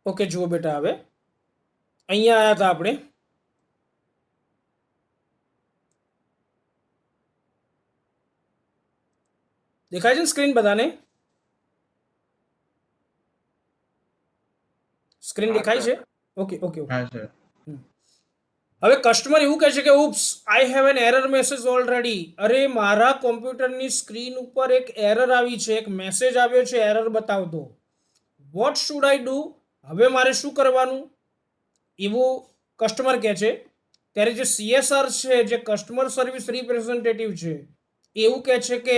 Okay, જુઓ બેટા, હવે અહીંયા આવ્યા હતા આપણે. દેખાય છે ને સ્ક્રીન બધાને? સ્ક્રીન દેખાય છે? Okay okay okay. હા સર. હવે કસ્ટમર એવું કહે છે કે oops, I have an error message already. અરે, મારા કોમ્પ્યુટરની સ્ક્રીન ઉપર એક એરર આવી છે, એક મેસેજ આવ્યો છે એરર બતાવતો. What should I do? હવે મારે શું કરવાનું? એવું કસ્ટમર કહે છે. ત્યારે જે CSR છે, જે કસ્ટમર સર્વિસ રિપ્રેઝેન્ટેટિવ છે, એવું કહે છે કે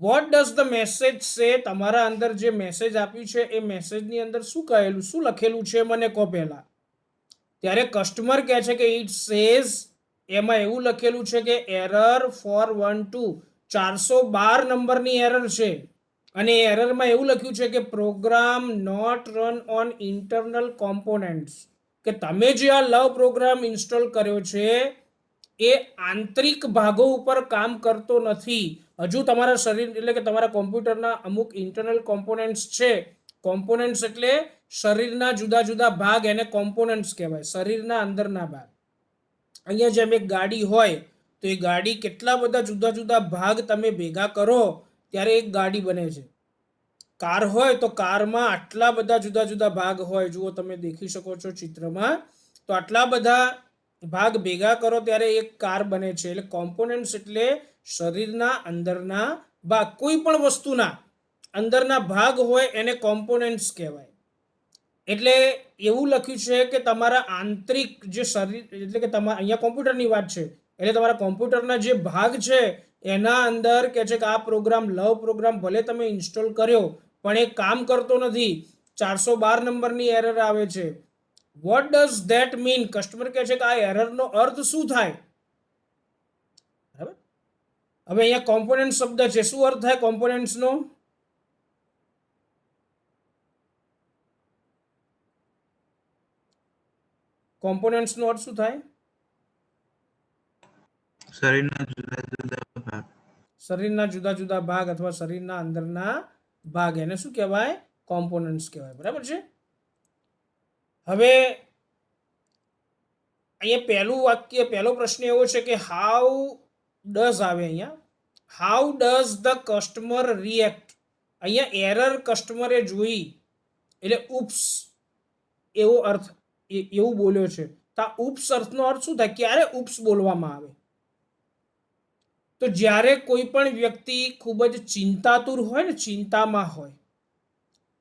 વોટ ડઝ ધ મેસેજ સે? તમારા અંદર જે મેસેજ આપ્યું છે એ મેસેજની અંદર શું કહેલું, શું લખેલું છે, મને કહો પહેલા. ત્યારે કસ્ટમર કહે છે કે ઇટ સેઝ, એમાં એવું લખેલું છે કે એરર 412, 412 નંબરની એરર છે. અને એ એરરમાં એવું લખ્યું છે કે program not run on internal components, કે તમે જે આ લવ પ્રોગ્રામ ઇન્સ્ટોલ કર્યો છે એ આંતરિક ભાગો ઉપર કામ કરતો નથી. હજુ તમારા શરીર એટલે કે તમારા કોમ્પ્યુટરના અમુક ઇન્ટરનલ કોમ્પોનન્ટ્સ છે. કોમ્પોનન્ટ્સ એટલે શરીરના જુદા જુદા ભાગ, એને કોમ્પોનન્ટ્સ કહેવાય, શરીરના અંદરના ભાગ. અહીંયા જેમ એક ગાડી હોય તો એ ગાડી કેટલા બધા જુદા જુદા ભાગ તમે ભેગા કરો ત્યારે એક ગાડી બને છે. કાર હોય તો કારમાં આટલા બધા જુદા જુદા ભાગ હોય, જુઓ તમે દેખી શકો છો ચિત્રમાં. તો આટલા બધા ભાગ ભેગા કરો ત્યારે એક કાર બને છે. એટલે કોમ્પોનન્ટ્સ એટલે શરીરના અંદરના ભાગ, કોઈ પણ વસ્તુના અંદરના ભાગ હોય એને કોમ્પોનન્ટ્સ કહેવાય. એટલે એવું લખ્યું છે કે તમારા આંતરિક જે શરીર એટલે કે તમારા અહીંયા કોમ્પ્યુટરની વાત છે, એટલે તમારા કોમ્પ્યુટરના જે ભાગ છે એના અંદર કે છે કે આ પ્રોગ્રામ લવ પ્રોગ્રામ ભલે તમે ઇન્સ્ટોલ કર્યો પણ એ કામ કરતો નથી, 412 નંબરની એરર આવે છે. What does that mean? Customer કહે છે કે આ એરરનો અર્થ શું થાય? બરાબર. હવે અહીંયા કોમ્પોનન્ટ શબ્દ છે, શું અર્થ થાય કોમ્પોનન્ટ્સનો? કોમ્પોનન્ટ્સનો અર્થ શું થાય? શરીરના જુદા જુદા ભાગ. શરીરના જુદા જુદા ભાગ અથવા શરીરના અંદરના ભાગ, એને શું કહેવાય? કોમ્પોનન્ટ્સ કહેવાય. બરાબર છે. હવે અહીંયા પહેલું વાક્ય, પહેલો પ્રશ્ન એવો છે કે હાઉ ડઝ આવે અહીંયા. How does the customer react? અહીંયા એરર કસ્ટમરે જોઈ એટલે ઉપ્સ એવો અર્થ, એવું બોલ્યો છે. તો આ ઉપ્સ અર્થનો અર્થ શું થાય? ક્યારે ઉપ્સ બોલવામાં આવે? તો જ્યારે કોઈ પણ વ્યક્તિ ખૂબ જ ચિંતાતુર હોય ને, ચિંતામાં હોય,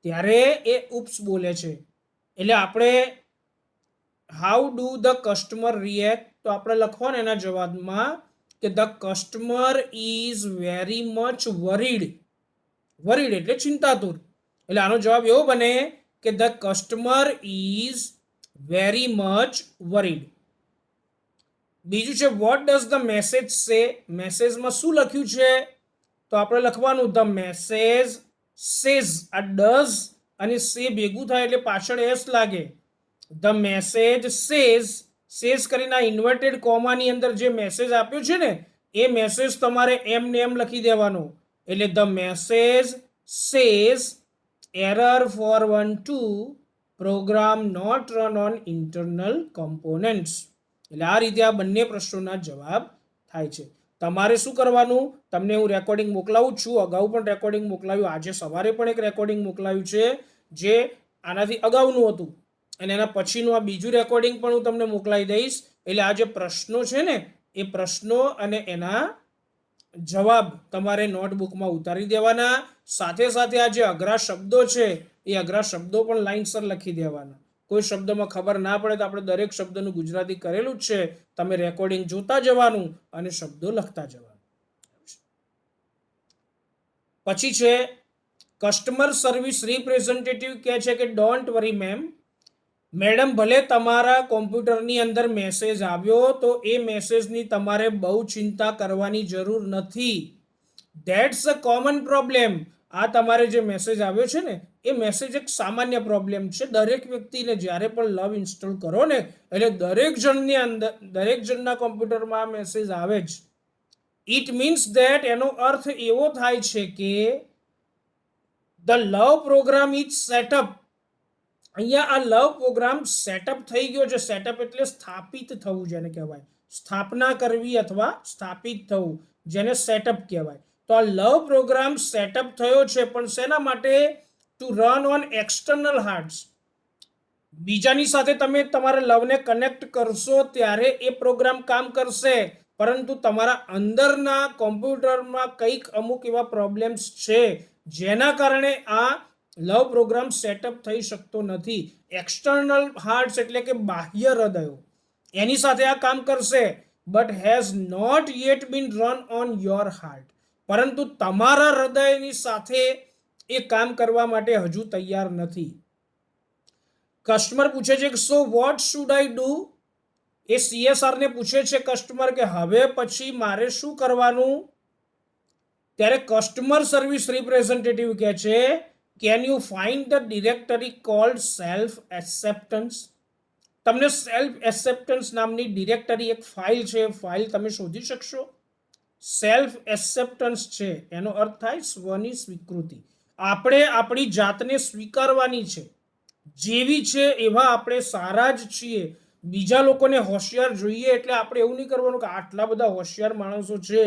ત્યારે એ ઉપ્સ બોલે છે. એટલે આપણે how do the customer react, તો આપણે લખવાનું એના જવાબમાં કે the customer is very much worried. Worried એટલે ચિંતાતુર. એટલે આનો જવાબ એવો બને કે the customer is very much worried. બીજું છે વોટ ડઝ ધ મેસેજ સે? મેસેજમાં શું લખ્યું છે? તો આપણે લખવાનું ધ મેસેજ સેઝ. આ ડઝ અને સે ભેગું થાય એટલે પાછળ એસ લાગે. ધ મેસેજ સેઝ, સેઝ કરીને આ ઇન્વર્ટેડ કોમાની અંદર જે મેસેજ આપ્યો છે ને એ મેસેજ તમારે એમ ને એમ લખી દેવાનો. એટલે the message says error 412, program not run on internal components. એટલે આ રીતે આ બંને પ્રશ્નોના જવાબ થાય છે. તમારે શું કરવાનું? તમને હું રેકોર્ડિંગ મોકલાવું છું, અગાઉ પણ રેકોર્ડિંગ મોકલાવ્યું, આજે સવારે પણ એક રેકોર્ડિંગ મોકલાવ્યું છે જે આનાથી અગાઉનું હતું, અને એના પછીનું આ બીજું રેકોર્ડિંગ પણ હું તમને મોકલાવી દઈશ. એટલે આ જે પ્રશ્નો છે ને એ પ્રશ્નો અને એના જવાબ તમારે નોટબુકમાં ઉતારી દેવાના. સાથે સાથે આ જે અઘરા શબ્દો છે એ અઘરા શબ્દો પણ લાઈનસર લખી દેવાના. કોઈ શબ્દમાં ખબર ના પડે તો આપણે દરેક શબ્દનું ગુજરાતી કરેલું જ છે, તમે રેકોર્ડિંગ જોતા જવાનું અને શબ્દો લખતા જવાનું. પછી છે કસ્ટમર સર્વિસ રિપ્રેઝેન્ટેટિવ કહે છે કે ડોન્ટ વરી મેમ, મેડમ ભલે તમારા કોમ્પ્યુટરની અંદર મેસેજ આવ્યો તો એ મેસેજની તમારે બહુ ચિંતા કરવાની જરૂર નથી. That's a common problem. આ તમારે જે મેસેજ આવ્યો છે ને એ મેસેજ એક સામાન્ય પ્રોબ્લેમ છે. દરેક વ્યક્તિને જ્યારે પણ લવ ઇન્સ્ટોલ કરો ને એટલે દરેક જણની અંદર, દરેક જણના કોમ્પ્યુટરમાં આ મેસેજ આવે જ. ઇટ મીન્સ ધેટ, એનો અર્થ એવો થાય છે કે the love program is set up અહીંયા આ લવ પ્રોગ્રામ સેટઅપ થઈ ગયો છે. સેટઅપ એટલે સ્થાપિત થવું, જેને કહેવાય સ્થાપના કરવી અથવા સ્થાપિત થવું, જેને સેટઅપ કહેવાય. તો આ લવ પ્રોગ્રામ સેટઅપ થયો છે, પણ શેના માટે? To run on external hearts. બીજાની સાથે તમે તમારા લવને કનેક્ટ કરશો ત્યારે એ પ્રોગ્રામ કામ કરશે, પરંતુ તમારા અંદરના કોમ્પ્યુટરમાં કંઈક અમુક એવા પ્રોબ્લેમ્સ છે જેના કારણે આ લવ પ્રોગ્રામ સેટઅપ થઈ શકતો નથી. એક્સટર્નલ હાર્ટ્સ એટલે કે બાહ્ય હૃદયો, એની સાથે આ કામ કરશે, but has not yet been run on your heart. પરંતુ તમારા હૃદયની સાથે એ કામ કરવા માટે હજુ તૈયાર નથી. કસ્ટમર પૂછે છે કે so what should I do? A CSR ને પૂછે છે કસ્ટમર કે હવે પછી મારે શું કરવાનું? ત્યારે કસ્ટમર સર્વિસ રિપ્રેઝેન્ટેટિવ કહે છે, can you find the directory cold self acceptance? તમને સેલ્ફ એક્સેપ્ટન્સ નામની ડિરેક્ટરી એક ફાઇલ છે, ફાઇલ તમે શોધી શકશો? સેલ્ફ એક્સેપ્ટન્સ છે એનો અર્થ થાય સ્વની સ્વીકૃતિ. આપણે આપણી જાતને સ્વીકારવાની છે, જેવી છે એવા આપણે સારા જ છીએ. બીજા લોકોને હોશિયાર જોઈએ એટલે આપણે એવું નહીં કરવાનું કે આટલા બધા હોશિયાર માણસો છે,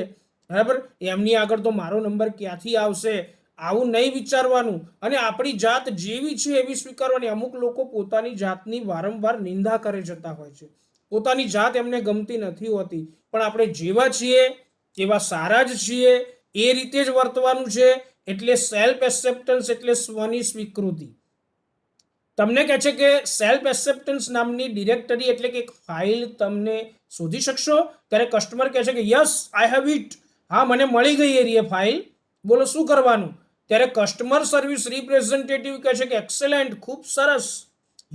બરાબર, એમની આગળ તો મારો નંબર ક્યાંથી આવશે, આવું નહીં વિચારવાનું. અને આપણી જાત જેવી છે એવી સ્વીકારવાની. અમુક લોકો પોતાની જાતની વારંવાર નિંદા કરે જતા હોય છે, પોતાની જાત એમને ગમતી નથી હોતી, પણ આપણે જેવા છીએ એવા સારા જ છીએ, એ રીતે જ વર્તવાનું છે. એટલે સેલ્ફ એક્સેપ્ટન્સ એટલે સ્વની સ્વીકૃતિ. તમને કહે છે કે સેલ્ફ એક્સેપ્ટન્સ નામની ડિરેક્ટરી એટલે કે એક ફાઇલ તમને શોધી શકશો? ત્યારે કસ્ટમર કહે છે કે યસ આઈ હેવ ઇટ. હા, મને મળી ગઈ એ ફાઇલ. બોલો શું કરવાનું? ત્યારે કસ્ટમર સર્વિસ રિપ્રેઝેન્ટેટિવ કહે છે કે એક્સેલન્ટ, ખૂબ સરસ,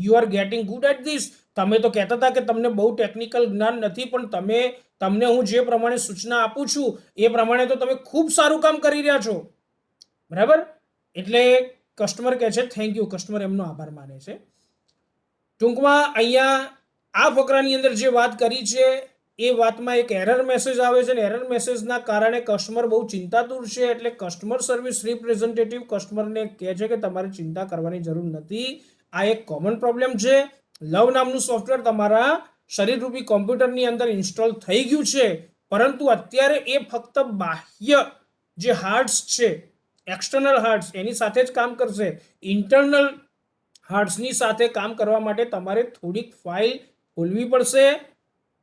you are getting good at this. તમે તો કહેતા હતા કે તમને બહુ ટેકનિકલ જ્ઞાન નથી, પણ તમને હું જે પ્રમાણે સૂચના આપું છું એ પ્રમાણે તો તમે ખૂબ સારું કામ કરી રહ્યા છો, બરાબર. એટલે કસ્ટમર કહે છે થેન્ક યુ, કસ્ટમર એમનો આભાર માને છે. ટૂંકમાં અહીંયા આ ફકરાની અંદર જે વાત કરી છે એ વાતમાં એક એરર મેસેજ આવે છે, અને એરર મેસેજના કારણે કસ્ટમર બહુ ચિંતાતુર છે. એટલે કસ્ટમર સર્વિસ રિપ્રેઝેન્ટેટિવ કસ્ટમરને કહે છે કે તમારે ચિંતા કરવાની જરૂર નથી, આ એક કોમન પ્રોબ્લેમ છે. લવ નામનું સોફ્ટવેર તમારા શરીરરૂપી કોમ્પ્યુટરની અંદર ઇન્સ્ટોલ થઈ ગયું છે, પરંતુ અત્યારે એ ફક્ત બાહ્ય જે હાર્ડ્સ છે, એક્સટર્નલ હાર્ડ્સ, એની સાથે જ કામ કરશે. ઇન્ટરનલ હાર્ડ્સની સાથે કામ કરવા માટે તમારે થોડીક ફાઇલ ખોલવી પડશે,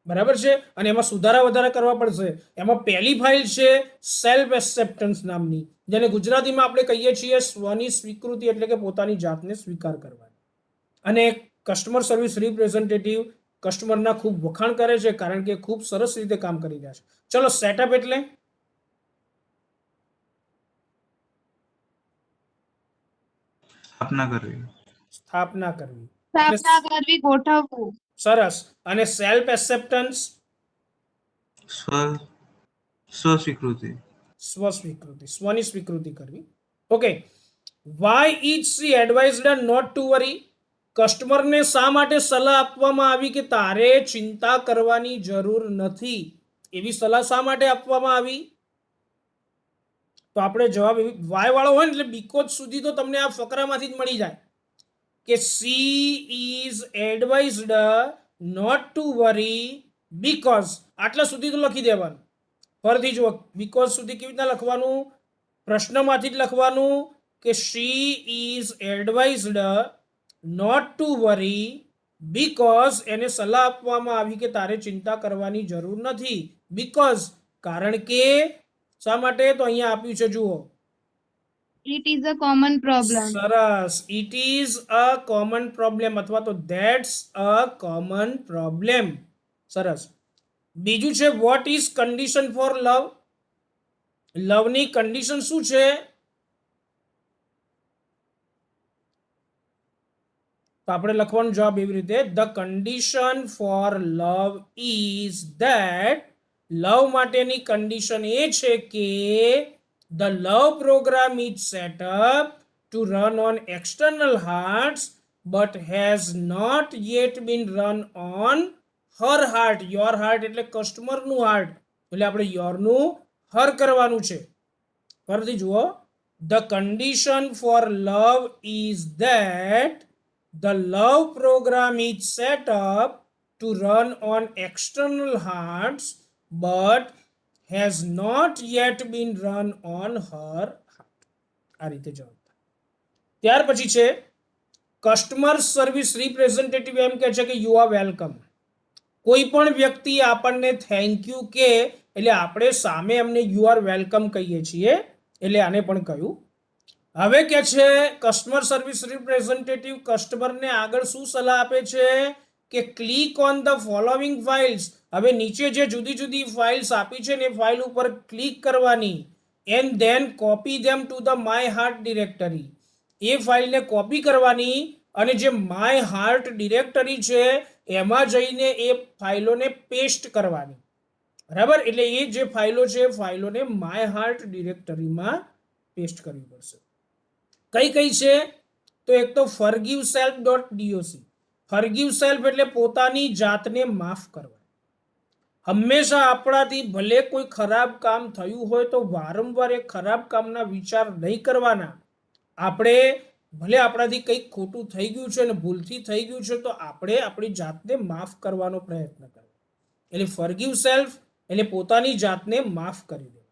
બરાબર છે, અને એમાં સુધારા વધારા કરવા પડશે. એમાં પહેલી ફાઇલ છે સેલ્ફ એક્સેપ્ટન્સ નામની, જેને ગુજરાતીમાં આપણે કહીએ છીએ સ્વની સ્વીકૃતિ, એટલે કે પોતાની જાતને સ્વીકાર કરવાની. અને કસ્ટમર સર્વિસ રિપ્રેઝેન્ટેટિવ કસ્ટમરના ખૂબ વખાણ કરે છે, કારણ કે ખૂબ સરસ રીતે કામ કરી રહ્યા છે. ચલો, સેટઅપ એટલે સ્થાપના કરવી. સ્થાપના કરવી. સ્થાપના કરવી, ગોઠવવું. સરસ. અને સેલ્ફ એક્સેપ્ટન્સ સ્વસ્વીકૃતિ. સ્વસ્વીકૃતિ, સ્વની સ્વીકૃતિ કરવી. Okay. Why is she advised not to worry? કસ્ટમરને શા માટે સલાહ આપવામાં આવી કે તારે ચિંતા કરવાની જરૂર નથી? એવી સલાહ શા માટે આપવામાં આવી? તો આપણે જવાબ વાય વાળો હોય ને એટલે બીકોઝ સુધી તો તમને આ ફકરામાંથી જ મળી જાય કે she is advised not to worry because. આટલા સુધી તો લખી દેવાનું. ફરીથી જુઓ, બીકોઝ સુધી કેવી રીતના લખવાનું? પ્રશ્નમાંથી જ લખવાનું કે she is advised not to worry because એને સલાહ આપવામાં આવી કે તારે ચિંતા કરવાની જરૂર નથી. બીકોઝ, કારણ કે. શા માટે? તો અહીંયા આપ્યું છે, જુઓ. It is a common problem. સરસ. It is a common problem અથવા તો ધેટ્સ અ કોમન પ્રોબ્લેમ. સરસ. બીજું છે what is condition for love? લવની કન્ડિશન શું છે? તો આપણે લખવાનો જવાબ એવી રીતે, the condition for love is that. Love માટેની કન્ડિશન એ છે કે the love program is set up to run on external hearts but has not yet been run on her heart. Your heart એટલે કસ્ટમરનું હાર્ટ, એટલે આપણે યોરનું હર કરવાનું છે. ફરીથી જુઓ, the condition for love is that The love program is set up to run on external hearts but has not yet been run on her heart. આ રીતે જવાબ થાય. ત્યાર પછી છે કસ્ટમર સર્વિસ રિપ્રેઝેન્ટેટિવ એમ કહે છે કે યુ આર વેલકમ. કોઈ પણ વ્યક્તિ આપણને થેન્ક યુ કે એટલે આપણે સામે એમને યુ આર વેલકમ કહીએ છીએ, એટલે આને પણ કહ્યું. હવે કે છે કસ્ટમર સર્વિસ રિપ્રેઝેન્ટેટિવ કસ્ટમરને આગળ શું સલાહ આપે છે કે click on the following files. હવે નીચે જે જુદી જુદી ફાઇલ્સ આપી છે ને એ ફાઇલ ઉપર ક્લિક કરવાની, and then copy them to the my heart directory. એ ફાઇલને કોપી કરવાની અને જે માય હાર્ટ ડિરેક્ટરી છે એમાં જઈને એ ફાઇલોને પેસ્ટ કરવાની. બરાબર, એટલે એ જે ફાઇલો છે એ ફાઇલોને માય હાર્ટ ડિરેક્ટરીમાં પેસ્ટ કરવી પડશે. કઈ કઈ છે તો એક તો forgive self .doc. Forgive self એટલે પોતાની જાતને માફ કરવા. હંમેશા આપણાથી ભલે કોઈ ખરાબ કામ થયું હોય તો વારંવાર એ ખરાબ કામના વિચાર નહીં કરવાના. આપણે ભલે આપણાથી કંઈક ખોટું થઈ ગયું છે અને ભૂલથી થઈ ગયું છે તો આપણે આપણી જાતને માફ કરવાનો પ્રયત્ન કરવો. એટલે ફરગીવ સેલ્ફ એટલે પોતાની જાતને માફ કરી દે.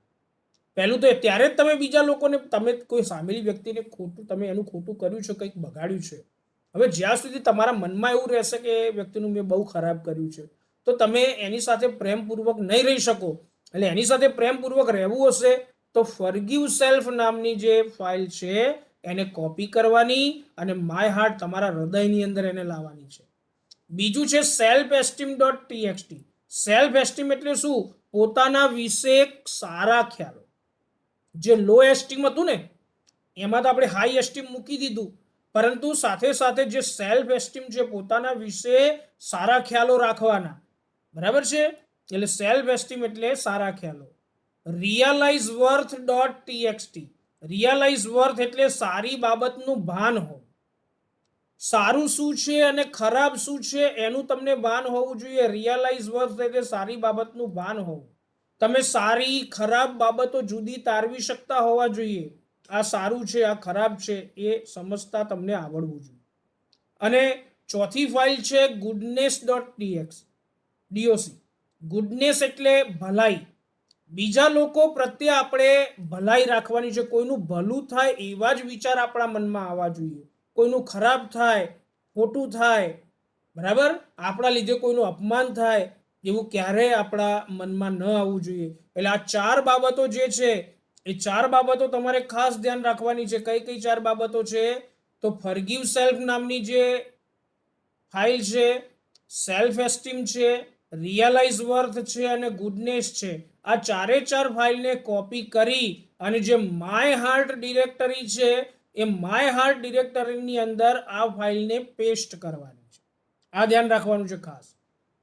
પહેલું તો ત્યારે જ તમે બીજા લોકોને, તમે કોઈ સામેલી વ્યક્તિને ખોટું, તમે એનું ખોટું કર્યું છે, કંઈક બગાડ્યું છે, હવે જ્યાં સુધી તમારા મનમાં એવું રહેશે કે એ વ્યક્તિનું મેં બહુ ખરાબ કર્યું છે તો તમે એની સાથે પ્રેમપૂર્વક નહીં રહી શકો. એટલે એની સાથે પ્રેમપૂર્વક રહેવું હશે તો ફરગીવ સેલ્ફ નામની જે ફાઇલ છે એને કોપી કરવાની અને માય હાર્ટ તમારા હૃદયની અંદર એને લાવવાની છે. બીજું છે self esteem .txt. Self esteem એટલે શું? પોતાના વિશે સારા ખ્યાલો. જે લો એસ્ટીમ હતું ને એમાં તો આપણે હાઈ એસ્ટીમ મૂકી દીધું, પરંતુ સાથે સાથે જે સેલ્ફ એસ્ટીમ છે પોતાના વિશે સારા ખ્યાલો રાખવાના. બરાબર છે, એટલે સેલ્ફ એસ્ટીમ એટલે સારા ખ્યાલો. Realise worth .txt. Realise worth એટલે સારી બાબતનું ભાન હોવું. સારું શું છે અને ખરાબ શું છે એનું તમને ભાન હોવું જોઈએ. રિયલાઇઝ વર્થ એટલે સારી બાબતનું ભાન હોવું. તમે સારી ખરાબ બાબતો જુદી તારવી શકતા હોવા જોઈએ. આ સારું છે, આ ખરાબ છે એ સમજતા તમને આવડવું જોઈએ. અને ચોથી ફાઇલ છે ગુડનેસ .doc. ગુડનેસ એટલે ભલાઈ. બીજા લોકો પ્રત્યે આપણે ભલાઈ રાખવાની છે. કોઈનું ભલું થાય એવા જ વિચાર આપણા મનમાં આવવા જોઈએ. કોઈનું ખરાબ થાય, ખોટું થાય, બરાબર, આપણા લીધે કોઈનું અપમાન થાય એવું ક્યારેય આપણા મનમાં ન આવવું જોઈએ. એટલે આ 4 બાબતો જે છે એ 4 બાબતો તમારે ખાસ ધ્યાન રાખવાની છે. કઈ કઈ 4 બાબતો છે તો ફરગીવ સેલ્ફ નામની જે ફાઇલ છે, સેલ્ફ એસ્ટીમ છે, રિયલાઇઝ વર્થ છે અને ગુડનેસ છે. આ 4 ફાઇલને કોપી કરી અને જે માય હાર્ટ ડિરેક્ટરી છે એ માય હાર્ટ ડિરેક્ટરીની અંદર આ ફાઇલને પેસ્ટ કરવાની છે. આ ધ્યાન રાખવાનું છે ખાસ.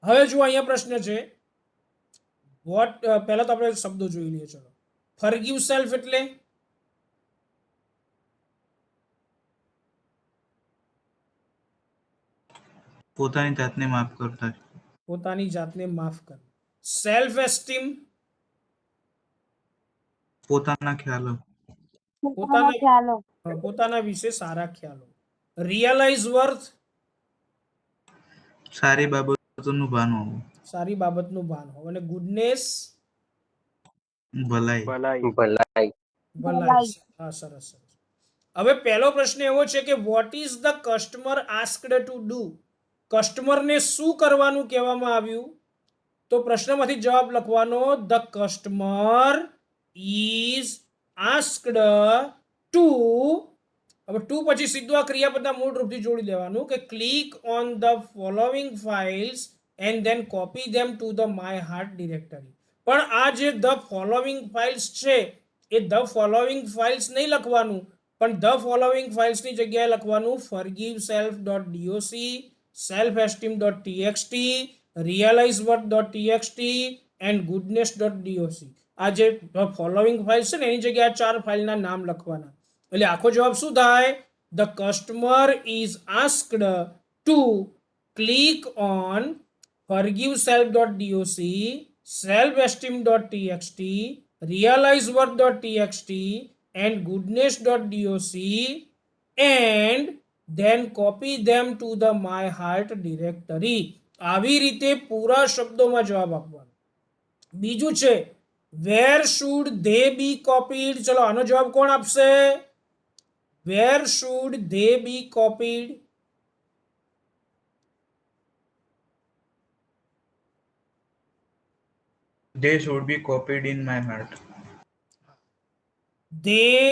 હવે જો અહીંયા પ્રશ્ન છે વોટ, પહેલા તો આપણે શબ્દો જોઈ લઈએ. ચલો, ફરગીવ સેલ્ફ એટલે પોતાની જાતને માફ કરતા. પોતાની જાતને માફ કરવી. સેલ્ફ એસ્ટીમ પોતાના ખ્યાલો. પોતાના વિશે સારા ખ્યાલો. રિયલાઇઝ વર્થ સારી બાબતોનું ભાન હોવું. સારી બાબતનું ભાન હોવું. અને ગુડનેસ ભલાઈ. ભલાઈ. હા, સરસ સરસ. હવે પહેલો પ્રશ્ન એવો છે કે what is the customer asked to do. કસ્ટમરને શું કરવાનું કહેવામાં આવ્યું? તો પ્રશ્નમાંથી જવાબ લખવાનો the customer is asked to. હવે ટુ પછી સીધું આ ક્રિયાપદના મૂળ રૂપથી જોડી દેવાનું કે click on the following files and then copy them to the my heart directory. પણ આ જે ધ ફોલોવિંગ ફાઇલ્સ છે એ ધ ફોલોવિંગ ફાઇલ્સ નહીં લખવાનું, પણ ધ ફોલોવિંગ ફાઇલ્સની જગ્યાએ લખવાનું forgive self .doc, self esteem .txt, realise worth .txt and goodness .doc. આ જે ફોલોવિંગ ફાઇલ્સ છે ને એની જગ્યાએ 4 ફાઇલના નામ લખવાના. એટલે આખો જવાબ શું થાય? The customer is asked to click on forgive self .doc, self esteem .txt, realise worth .txt and goodness .doc and then copy them to the my heart directory. આવી રીતે પૂરા શબ્દોમાં જવાબ આપવાનો. બીજું છે where should they be copied. ચલો આનો જવાબ કોણ આપશે? where should they be copied? They should be copied in my heart. they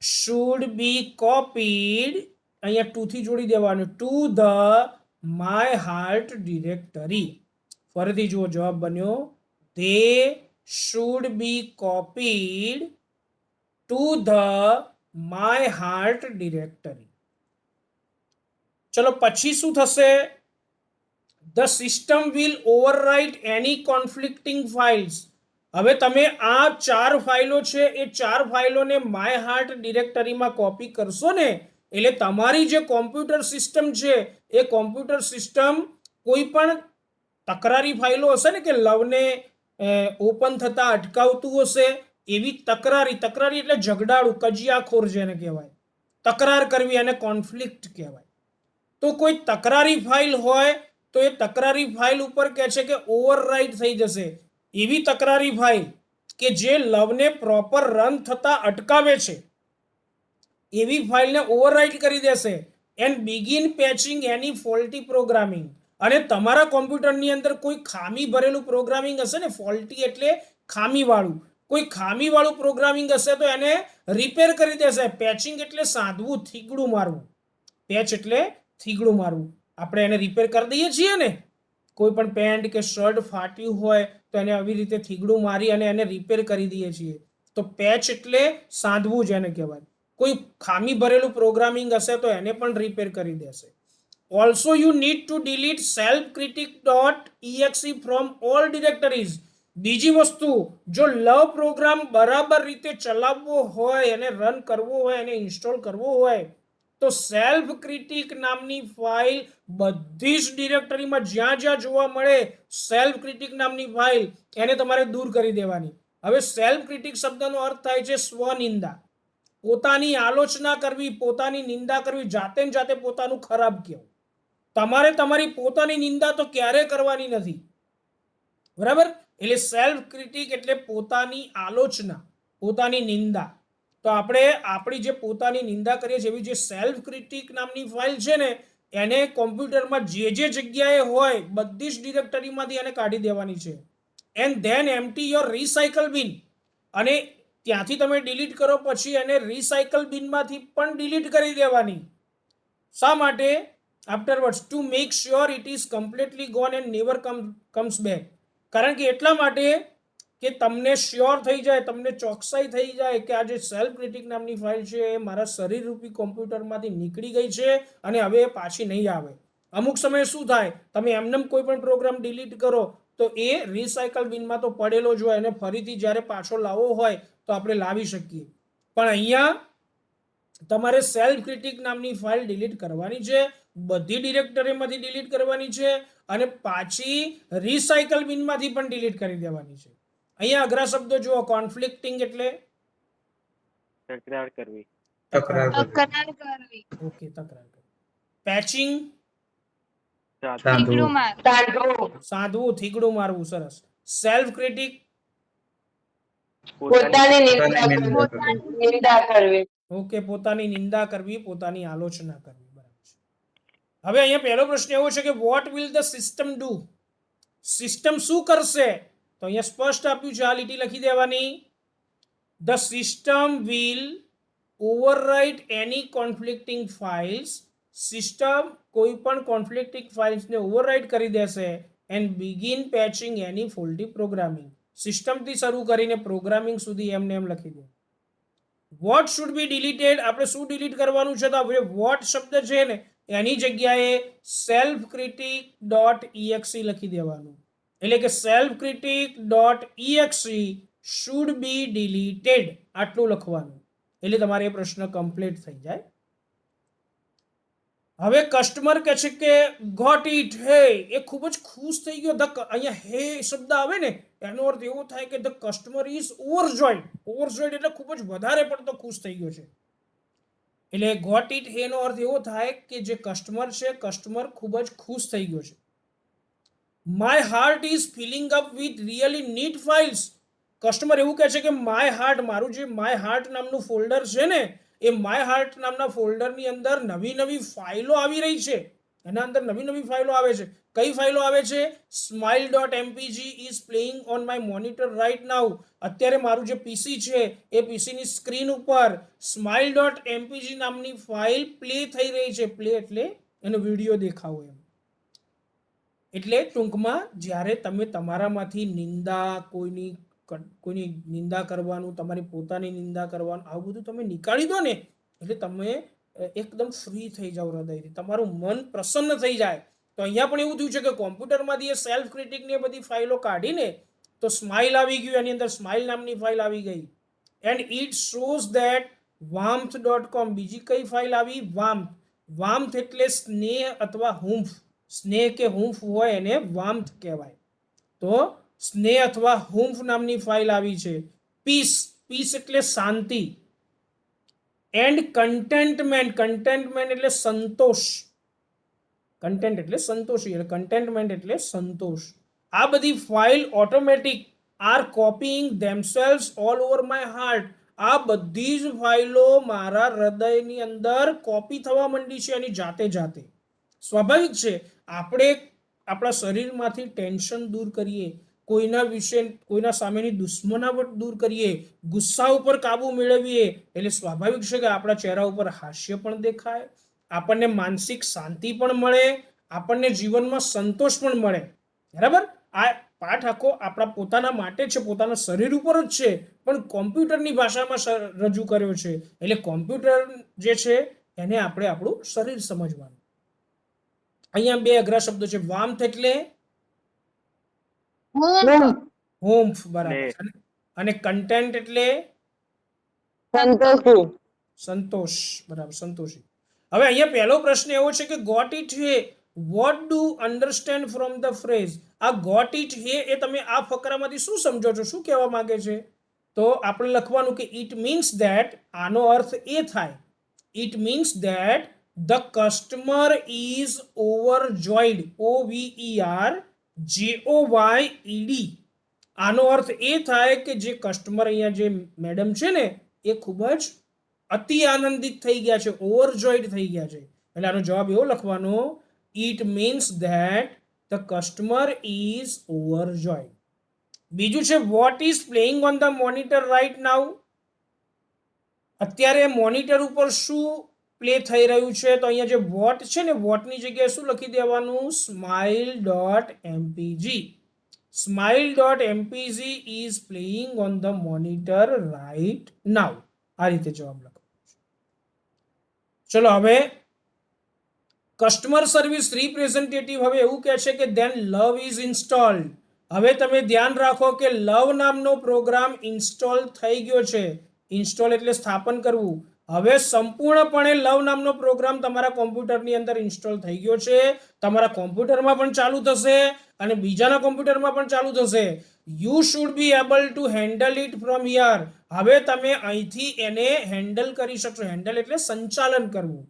should be copied, અહીંયા ટુ થી જોડી દેવાનું, two the my heart directory. ફરીથી જુઓ જવાબ બન્યો they should be copied to the my heart directory. ચલો પછી શું થશે? the system will overwrite any conflicting files. હવે તમે આ 4 ફાઇલો છે એ 4 ફાઇલોને માય હાર્ટ ડિરેક્ટરીમાં કોપી કરશો ને, એટલે તમારી જે કોમ્પ્યુટર સિસ્ટમ છે એ કોમ્પ્યુટર સિસ્ટમ કોઈ પણ તકરારી ફાઇલો હશે ને કે લવને ઓપન થતા અટકાવતું હશે, એવી તકરારી એટલે ઝઘડાળું, કજિયાખોર જેને કહેવાય, તકરાર કરવી અને કોન્ફ્લિક્ટ કહેવાય. તો કોઈ તકરારી ફાઇલ હોય તો એ તકરારી ફાઇલ ઉપર કહે છે કે ઓવરરાઇટ થઈ જશે. એવી તકરારી ફાઇલ કે જે લવને પ્રોપર રન થતા અટકાવે છે એવી ફાઇલને ઓવરરાઇટ કરી દેશે. And begin patching any faulty programming. અને તમારા કોમ્પ્યુટરની અંદર કોઈ ખામી ભરેલું પ્રોગ્રામિંગ હશે ને, ફોલ્ટી એટલે ખામીવાળું, કોઈ ખામીવાળું પ્રોગ્રામિંગ હશે તો એને રિપેર કરી દેશે. પેચિંગ એટલે સાધવું, થીગડું મારવું. પેચ એટલે થીગડું મારવું. આપણે એને રિપેર કરી દઈએ છીએ ને, કોઈ પણ પેન્ટ કે શર્ટ ફાટ્યું હોય તો એને આવી રીતે થીગડું મારી અને એને રિપેર કરી દઈએ છીએ. તો પેચ એટલે સાંધવું જેને કહેવાય. કોઈ ખામી ભરેલું પ્રોગ્રામિંગ હશે તો એને પણ રિપેર કરી દેશે. Also you need to delete selfcritic.exe from all directories. બીજી વસ્તુ, જો લવ પ્રોગ્રામ બરાબર રીતે ચલાવવો હોય, એને રન કરવો હોય, એને ઇન્સ્ટોલ કરવો હોય તો સેલ્ફ ક્રિટિક નામની ફાઇલ બધી જ ડિરેક્ટરીમાં જ્યાં જ્યાં જોવા મળે સેલ્ફ ક્રિટિક નામની ફાઇલ એને તમારે દૂર કરી દેવાની. હવે સેલ્ફ ક્રિટિક શબ્દનો અર્થ થાય છે સ્વનિંદા, પોતાની આલોચના કરવી, પોતાની નિંદા કરવી, જાતે ને જાતે પોતાનું ખરાબ કહેવું. તમારે તમારી પોતાની નિંદા તો ક્યારે કરવાની નથી, બરાબર? એટલે સેલ્ફ ક્રિટિક એટલે પોતાની આલોચના, પોતાની નિંદા. તો આપણે આપણી જે પોતાની નિંદા કરીએ છીએ એવી જે સેલ્ફ ક્રિટિક નામની ફાઇલ છે ને એને કોમ્પ્યુટરમાં જે જગ્યાએ હોય બધી જ ડિરેક્ટરીમાંથી એને કાઢી દેવાની છે. And then empty your recycle બિન. અને ત્યાંથી તમે ડિલીટ કરો પછી એને રિસાયકલ બિનમાંથી પણ ડિલીટ કરી દેવાની. શા માટે? Afterwards to make sure it is completely gone and never comes back. કારણ કે એટલા માટે કે તમને શ્યોર થઈ જાય, તમને ચોકસાઈ થઈ જાય કે આ જે સેલ્ફ ક્રિટિક નામની ફાઇલ છે એ મારા શરીરરૂપી કોમ્પ્યુટરમાંથી નીકળી ગઈ છે અને હવે એ પાછી નહીં આવે. અમુક સમયે શું થાય, તમે એમને કોઈ પણ પ્રોગ્રામ ડિલીટ કરો તો એ રિસાયકલ બિનમાં તો પડેલો જ હોય અને ફરીથી જ્યારે પાછો લાવવો હોય તો આપણે લાવી શકીએ. પણ અહીંયા તમારે સેલ્ફ ક્રિટિક નામની ફાઇલ ડિલીટ કરવાની છે, બધી ડિરેક્ટરીમાંથી ડિલીટ કરવાની છે અને પાછી રિસાયકલ બિનમાંથી પણ ડિલીટ કરી દેવાની છે. અહીંયા અઘરા શબ્દો જુઓ. કોન્ફ્લિક્ટિંગ એટલે તકરાર કરવી. તકરાર કરવી. તકરાર કરવી. ઓકે, તકરાર કરવી. પેચિંગ થીગડું મારવું. સાધવું, થીગડું મારવું. સરસ. સેલ્ફ ક્રિટિક પોતાની નિંદા કરવી. ઓકે, પોતાની નિંદા કરવી, પોતાની આલોચના કરવી. બરાબર છે. હવે અહીંયા પહેલો પ્રશ્ન એવો છે કે what will the system do. System શું કરશે? તો અહીંયા સ્પષ્ટ આપ્યું છે, આ લીટી લખી દેવાની. The system will overwrite any conflicting files. System કોઈ પણ કોન્ફ્લિક્ટિંગ ફાઇલ્સને ઓવરરાઇટ કરી દેશે. And begin patching any faulty programming. સિસ્ટમથી શરૂ કરીને પ્રોગ્રામિંગ સુધી એમને એમ લખી દે. What should be deleted. આપણે શું ડિલીટ કરવાનું છે? તો આપણે વોટ શબ્દ છે ને એની જગ્યાએ સેલ્ફ ક્રિટિક .exe લખી દેવાનું. એટલે કે self critic .exe should be deleted આટલું લખવાનું. એટલે તમારે એ પ્રશ્ન કમ્પ્લીટ થઈ જાય. હવે કસ્ટમર કહે છે કે ગોટ ઇટ. હે, એ ખૂબ જ ખુશ થઈ ગયો. અહીંયા હે શબ્દ આવે ને એનો અર્થ એવો થાય કે ધ કસ્ટમર ઇઝ ઓવરજોઈડ. ઓવરજોઈડ એટલે ખૂબ જ વધારે પડતો ખુશ થઈ ગયો છે. એટલે ગોટ ઇટ એનો અર્થ એવો થાય કે જે કસ્ટમર છે, કસ્ટમર ખૂબ જ ખુશ થઈ ગયો છે. My heart is filling up with really neat files. Customer એવું કહે છે કે માય હાર્ટ, મારું જે માય હાર્ટ નામનું ફોલ્ડર છે ને, એ માય હાર્ટ નામના ફોલ્ડરની અંદર નવી નવી ફાઇલો આવી રહી છે. એના અંદર નવી નવી ફાઇલો આવે છે. કઈ ફાઇલો આવે છે? smile.mpg is playing on my monitor right now. અત્યારે મારું જે પીસી છે એ પીસીની સ્ક્રીન ઉપર smile.mpg નામની ફાઇલ પ્લે થઈ રહી છે. પ્લે એટલે એનો વિડીયો દેખાવો એમ. એટલે ટૂંકમાં જ્યારે તમે તમારામાંથી નિંદા, કોઈની નિંદા કરવાનું, તમારી પોતાની નિંદા કરવાનું, આવું બધું તમે નીકાળી દો ને, એટલે તમે એકદમ ફ્રી થઈ જાઓ હૃદયથી, તમારું મન પ્રસન્ન થઈ જાય. તો અહીંયા પણ એવું થયું છે કે કોમ્પ્યુટરમાંથી એ સેલ્ફ ક્રિટિકની એ બધી ફાઇલો કાઢીને તો સ્માઇલ આવી ગયું, એની અંદર સ્માઇલ નામની ફાઇલ આવી ગઈ. And it shows that warmth.com. બીજી કઈ ફાઇલ આવી? વાર્મથ. વાર્મથ એટલે સ્નેહ અથવા હૂંફ. સ્નેહ કે હૂંફ હોય એને વાર્મથ કહેવાય. તો સ્નેહ અથવા હૂંફ નામની ફાઇલ આવી છે. પીસ, પીસ એટલે શાંતિ. એન્ડ કન્ટેન્ટમેન્ટ, કન્ટેન્ટમેન્ટ એટલે સંતોષ. કન્ટેન્ટ એટલે સંતોષી, એટલે કન્ટેન્ટમેન્ટ એટલે સંતોષ. આ બધી file automatic are copying themselves all over my heart. આ બધી જ ફાઇલો મારા હૃદયની અંદર કોપી થવા માંડી છે એની જાતે જાતે. સ્વાભાવિક છે, આપણે આપણા શરીરમાંથી ટેન્શન દૂર કરીએ, કોઈના વિશે, કોઈના સામેની દુશ્મનાવટ દૂર કરીએ, ગુસ્સા ઉપર કાબુ મેળવીએ, એટલે સ્વાભાવિક છે કે આપણા ચહેરા ઉપર હાસ્ય પણ દેખાય, આપણને માનસિક શાંતિ પણ મળે, આપણને જીવનમાં સંતોષ પણ મળે. બરાબર? આ પાઠ આખો આપણા પોતાના માટે છે, પોતાના શરીર ઉપર જ છે, પણ કોમ્પ્યુટરની ભાષામાં રજૂ કર્યો છે. એટલે કોમ્પ્યુટર જે છે એને આપણે આપણું શરીર સમજવાનું. અહીંયા બે અઘરા શબ્દો છે. વાર્મથ એટલે હૂંફ, બરાબર. અને કન્ટેન્ટ એટલે સંતોષી. સંતોષ, બરાબર, સંતોષી. હવે અહીંયા પહેલો પ્રશ્ન એવો છે કે ગોટ ઇટ હે, what do understand from the phrase. આ ગોટ ઇટ હે એ તમે આ ફકરામાંથી શું સમજો છો, શું કહેવા માંગે છે? તો આપણે લખવાનું કે ઇટ મીન્સ ધેટ, આનો અર્થ એ થાય, it means that the customer is overjoyed, OVERJOYED. આનો અર્થ એ થાય કે જે કસ્ટમર, અહીંયા જે મેડમ છે ને, એ ખૂબ જ અતિ આનંદિત થઈ ગયા છે, ઓવરજોઈડ થઈ ગયા છે. એટલે આનો જવાબ એવો લખવાનો, it means that the customer is overjoyed. બીજું છે what is playing on the monitor right now. અત્યારે મોનિટર ઉપર શું પ્લે થઈ રહ્યું છે? તો અહીંયા જે વોટ છે ને, વોટની જગ્યાએ શું લખી દેવાનું? smile.mpg. smile.mpg is playing on the monitor right now. આ રીતે જવાબ લખો. ચલો હવે કસ્ટમર સર્વિસ રિપ્રેઝેન્ટેટિવ હવે એવું કહે છે કે ધેન લવ ઇઝ ઇન્સ્ટોલ્ડ. હવે તમે ધ્યાન રાખો કે લવ નામનો પ્રોગ્રામ ઇન્સ્ટોલ થઈ ગયો છે. ઇન્સ્ટોલ એટલે સ્થાપન કરવું. હવે સંપૂર્ણપણે લવ નામનો પ્રોગ્રામ તમારા કોમ્પ્યુટરની અંદર ઇન્સ્ટોલ થઈ ગયો છે. તમારા કોમ્પ્યુટરમાં પણ ચાલુ થશે અને બીજાના કોમ્પ્યુટરમાં પણ ચાલુ થશે. You should be able to handle it from here. હવે તમે અહીંથી એને હેન્ડલ કરી શકશો. હેન્ડલ એટલે સંચાલન કરવું.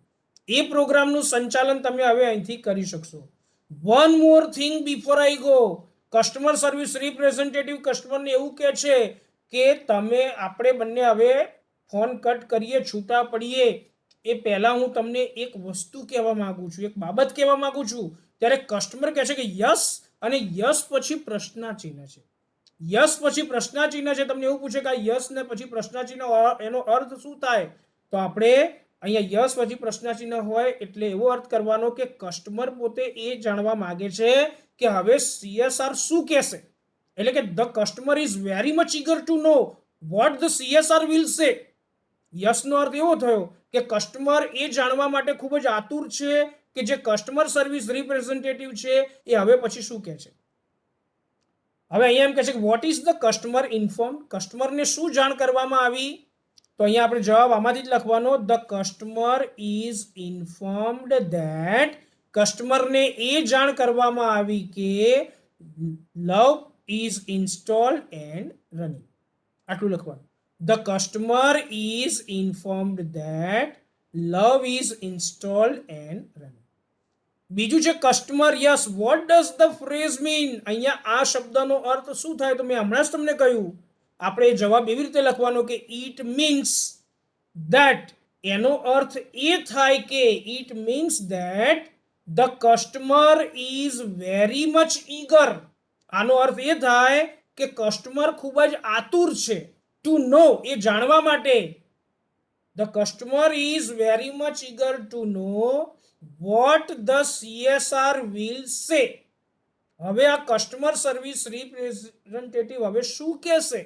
એ પ્રોગ્રામનું સંચાલન તમે હવે અહીંથી કરી શકશો. One more thing before I go. Customer service representative કસ્ટમરને એવું કહે છે કે તમે, આપણે બંને હવે ફોન કટ કરીએ, છૂટા પડીએ એ પહેલાં હું તમને એક વસ્તુ કહેવા માગું છું, એક બાબત કહેવા માગું છું. ત્યારે કસ્ટમર કહે છે કે યસ, અને યસ પછી પ્રશ્નાચિહ્ન છે. યસ પછી પ્રશ્નાચિહ્ન છે. તમને એવું પૂછે કે આ યસ ને પછી પ્રશ્નાચિહ્ન, એનો અર્થ શું થાય? તો આપણે અહીંયા યસ પછી પ્રશ્નાચિહ્ન હોય એટલે એવો અર્થ કરવાનો કે કસ્ટમર પોતે એ જાણવા માંગે છે કે હવે CSR શું કહેશે. એટલે કે the customer is very much eager to know what the CSR will say. યસનો અર્થ એવો થયો કે કસ્ટમર એ જાણવા માટે ખૂબ જ આતુર છે કે જે કસ્ટમર સર્વિસ રિપ્રેઝેન્ટેટિવ છે એ હવે પછી શું કહે છે. હવે અહીંયા એમ કહે છે કે what is the customer inform. કસ્ટમરને શું જાણ કરવામાં આવી? તો અહીંયા આપણે જવાબ આમાંથી જ લખવાનો, the customer is informed that. કસ્ટમરને એ જાણ કરવામાં આવી કે love is installed and running. આટલું લખવાનું. The customer is informed that love is installed and running. બીજું છે customer. Yes, what does the phrase mean? અહીંયા આ શબ્દનો અર્થ શું થાય? તો મેં હમણાં જ તમને કહ્યું. આપણે જવાબ એવી રીતે લખવાનો કે ઇટ મીન્સ ધેટ. એનો અર્થ એ થાય કે it means that the customer is very much eager. આનો અર્થ એ થાય કે કસ્ટમર ખૂબ જ આતુર છે. ટુ નો, એ જાણવા માટે. The customer is very much eager two know what the CSR will સે. હવે આ કસ્ટમર સર્વિસ રિપ્રેઝેન્ટેટિવ હવે શું કહેશે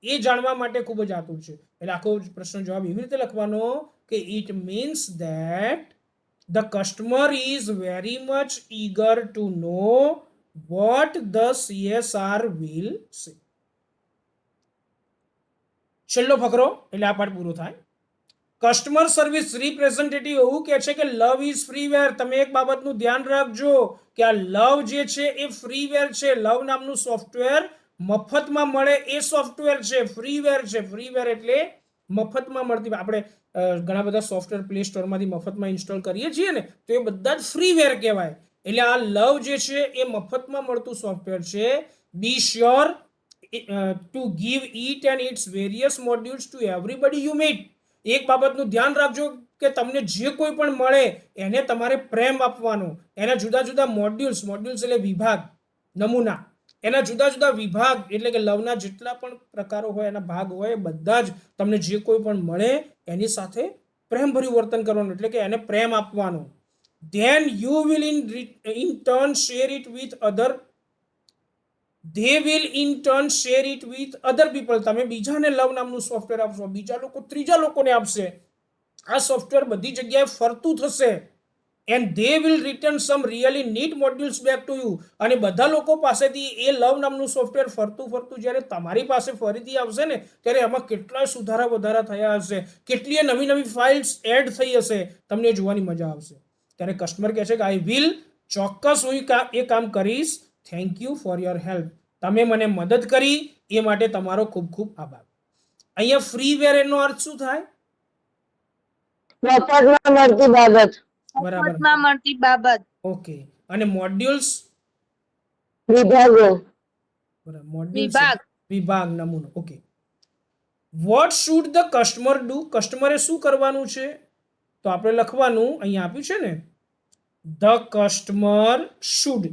એ જાણવા માટે ખૂબ જ આતુર છે. એટલે આખો પ્રશ્ન જવાબ એવી રીતે લખવાનો કે it means that the customer is very much eager two know what the CSR will સે. છેલ્લો ફકરો એટલે આ પાઠ પૂરો થાય. કસ્ટમર સર્વિસ રિપ્રેઝેન્ટેટિવ એવું કહે છે કે લવ ઇઝ ફ્રીવેર. તમે એક બાબતનું ધ્યાન રાખજો કે આ લવ જે છે એ ફ્રીવેર છે. લવ નામનું સોફ્ટવેર મફતમાં મળે એ સોફ્ટવેર છે, ફ્રીવેર છે. ફ્રીવેર એટલે મફતમાં મળતી. આપણે ઘણા બધા સોફ્ટવેર પ્લે સ્ટોરમાંથી મફતમાં ઇન્સ્ટોલ કરીએ છીએ ને, તો એ બધા જ ફ્રીવેર કહેવાય. એટલે આ લવ જે છે એ મફતમાં મળતું સોફ્ટવેર છે. Be sure to give it and its various modules to everybody you meet. એક બાબતનું ધ્યાન રાખજો કે તમને જે કોઈ પણ મળે એને તમારે પ્રેમ આપવાનો. એના જુદા જુદા મોડ્યુલ્સ એટલે વિભાગ, નમૂના. એના જુદા જુદા વિભાગ એટલે કે લવના જેટલા પણ પ્રકારો હોય, એના ભાગ હોય, બધા જ તમને જે કોઈ પણ મળે એની સાથે પ્રેમભર્યું વર્તન કરવાનું, એટલે કે એને પ્રેમ આપવાનો. Then you will in turn share it with other. they will in turn share it with other people. તમે બીજાને લવ નામનું સોફ્ટવેર આપશો, બીજા લોકો ત્રીજા લોકોને આપશે. આ સોફ્ટવેર બધી જગ્યાએ ફરતું થશે. and they will return some really neat modules back to you. અને બધા લોકો પાસેથી એ લવ નામનું સોફ્ટવેર ફરતું જ્યારે તમારી પાસે ફરીથી આવશે ને, ત્યારે એમાં કેટલાય સુધારા વધારા થયા હશે, કેટલીય નવી નવી ફાઇલ્સ એડ થઈ હશે. તમને જોવાની મજા આવશે. ત્યારે કસ્ટમર કહે છે કે આઈ વિલ, ચોક્કસ હું એ કામ કરીશ. Thank you for your help. તમે મને મદદ કરી એ માટે તમારો ખૂબ ખૂબ આભાર. અહીંયા ફ્રીવેર એનો અર્થ શું થાય? મફતમાં મળતી બાબત. બરાબર, મફતમાં મળતી બાબત. ઓકે. અને મોડ્યુલ્સ? વિભાગો. બરાબર, મોડ્યુલ્સ વિભાગ. વિભાગ, નમૂનો. Okay. What should the customer do? કસ્ટમરે શું કરવાનું છે? તો આપણે લખવાનું અહીંયા આપ્યું છે ને, ધ કસ્ટમર શુડ.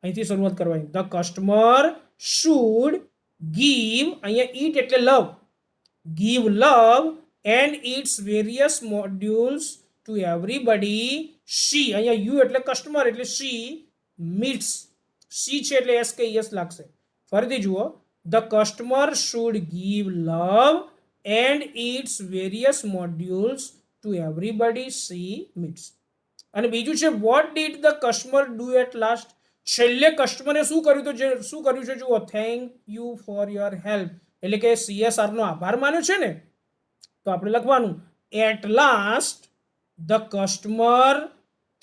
અહીંથી શરૂઆત કરવાની. ધ કસ્ટમર શુડ ગીવ, અહીંયા ઈટ એટલે love, give love and its various modules to everybody she. અહીંયા યુ એટલે કસ્ટમર એટલે શી મીટ્સ. શી છે એટલે એસ કે યસ લાગશે. ફરીથી જુઓ, the customer should give love and its various modules to everybody she meets. અને બીજું છે what did the customer do at last? છેલ્લે કસ્ટમરે શું કર્યું? તો શું કર્યું છે જુઓ, thank you for your help, એટલે કે CSR નો આભાર માન્યો છે ને. તો આપણે લખવાનું at last the customer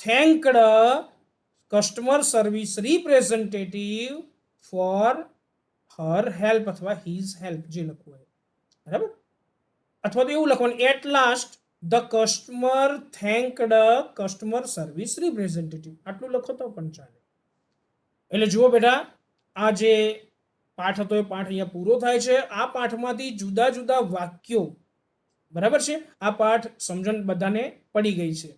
thanked customer service representative for her help અથવા હિઝ હેલ્પ, જે લખવું હોય. બરાબર. અથવા તો એવું લખવાનું at last the customer thanked customer service representative. આટલું લખો તો પણ ચાલે. એટલે જુઓ બેટા, આ જે પાઠ હતો એ પાઠ અહીંયા પૂરો થાય છે. આ પાઠમાંથી જુદા જુદા વાક્યો, બરાબર છે, આ પાઠ સમજણ બધાને પડી ગઈ છે.